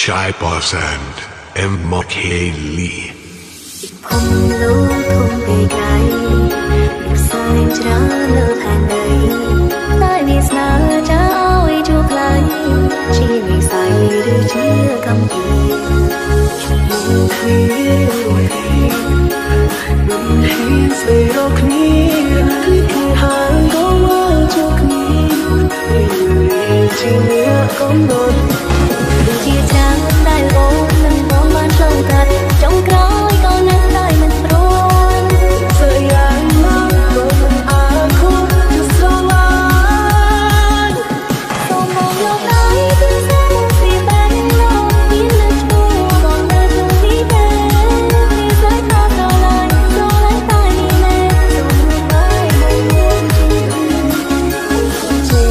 Chai Boss and M.K. Lee ភូមិលោកធំពេកហើយអ្នកសែងច្រើនលើផែនដីតែវាស្នើចាឲ្យជួបខ្លៃជានិស័យឬជាកម្មវិធីស្រីរកគ្នាគឺខាងក៏មកជួបគ្នាជាអ្នកកំណត់ជាចាំដែលអូននឹងបងបានឆ្លងកាត់ចុងក្រោយក៏នៅតែមិនព្រមស្រីយ៉ាងណាក៏មិនអាចខុសទៅស្រឡាញ់សូមមកយកដៃពីសាមកពីបែកនោះមានលើឈ្មោះបងនៅក្នុងទីទេពីស្រីថាស្រឡាញ់តែនេះណែសូមមកបាយមួយមួយជា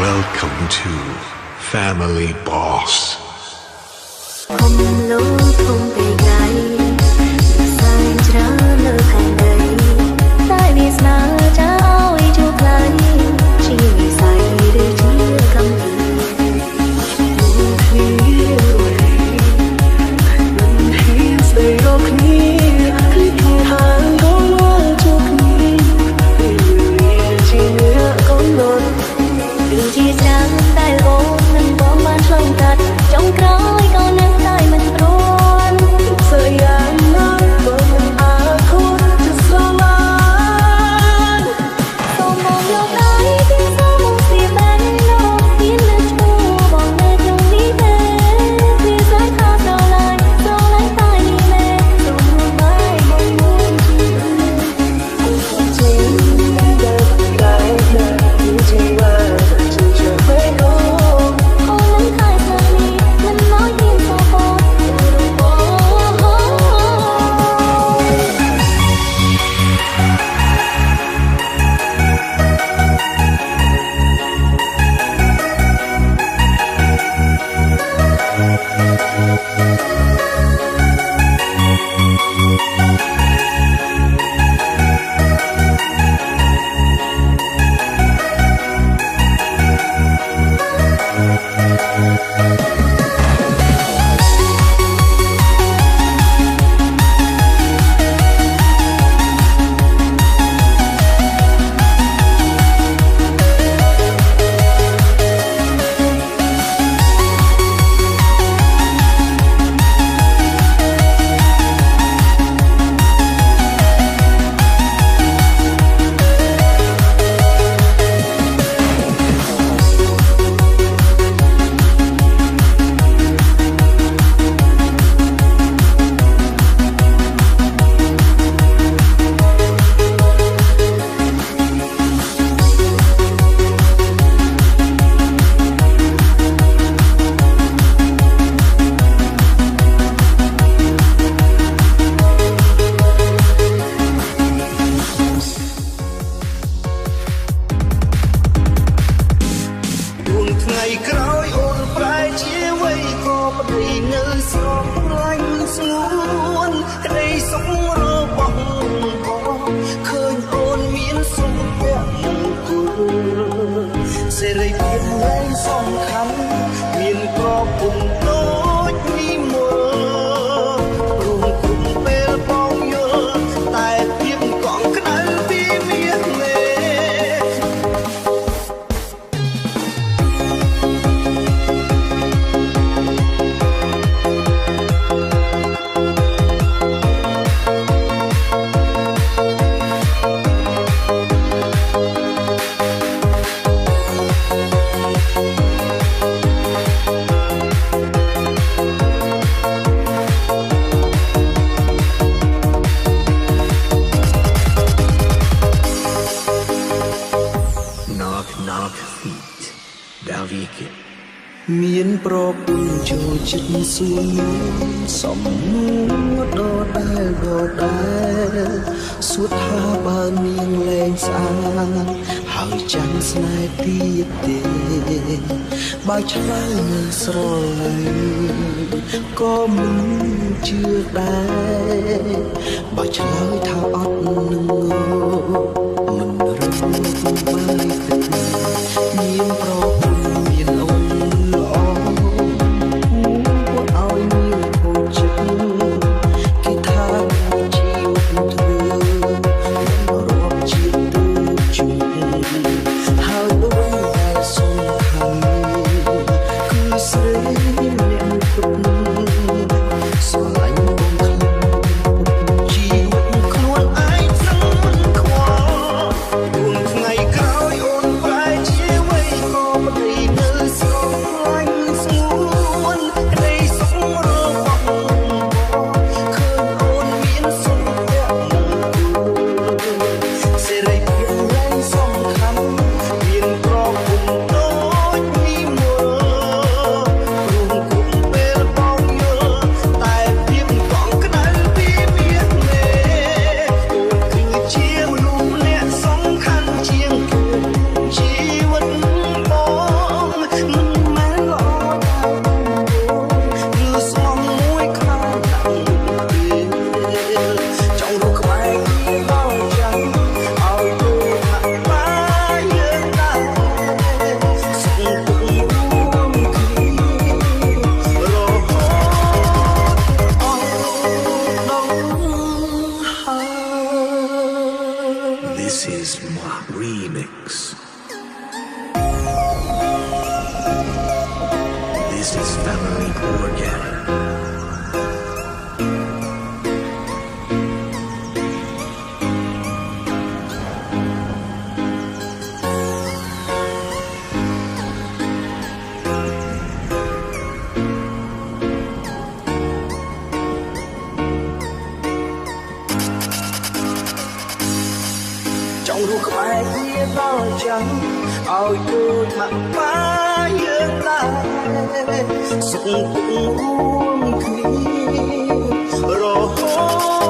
Welcome to Family Boss ភូមិលោកធំពេកហើយសែងច្រើនលើផែនដីតែវាស្នើចាឲ្យជួបខ្លៃជានិស័យឬជាកម្មវិធីស្រីរកគ្នាគឺខាងក៏មកជួបគ្នាជាអ្នកកំណត់ជាចាំដែលអូននឹងបងបានឆ្លងកាត់ចុងក្រោយក៏នៅតែមិនព្រមស្រីយ៉ាងណាក៏មិនអាចខុសទៅស្រឡាញ់សូមមកយកដៃពីសាមកពីបែកនោះមានលើឈ្មោះបងនៅក្នុងនេះទេពីស្រីថាស្រឡាញ់តែនេះណែសូមមកបាយមួយមួយជាតែជាវា ប្រពន្ធដូចពីមើលព្រមគុំពេលបងយល់តែភាពកងក្តៅពីមានមេ មានប្រពន្ធចូលចិត្តសួរសំនួរដដែលសួរថាបើនាងលែងស្អាតហើយចាំស្នេហ៍ទៀតទេបើឆ្លើយនឹងស្រឡាញ់ក៏មិនជឿដែរបើឆ្លើយថាអត់នឹងមិនរឹងបាយទឹកមានប្រពន្ធមានអូនល្អឲ្យមានគូចិត្តគេថាជីវិតធ្វើរាប់ជាតិទៅជួបហើយដូចតែសំខាន់គឺស្រីម្នាក់ទុកស្រឡាញ់បងខ្លាំងជីវិតខ្លួនឯងសឹងមិនខ្វល់អូនថ្ងៃក្រោយអូនប្រែជាអ្វីក៏មិននៅស្រឡាញ់ស្ងួនក្តីសុខរបស់ឃើញអូនមានសុខភាពសេរីភាពឡើងសំខាន់មានប្រពន្ធដូចពីមើលព្រមគុំពេលបងយល់តែភាពកងក្តៅពីមានមេអូនគឺជាមនុស្សអ្នកសំខាន់ជាងគេជីវិតបងមិនមែនល្អតែគឺស្មងមួយខាងដល់ពេលចង់រកក្បែរគ្នាដល់ចាំឲ្យទៅហាក់បាយយើងដែរសុំពុករួមគ្នារហូតអស់ដល់ហើយ This is my remix. This is family organic. ចង់រស់ក្បែរគ្នាដល់ចាំឲ្យដូចមកបាយយើងដែរសុខរួមគ្នារហូត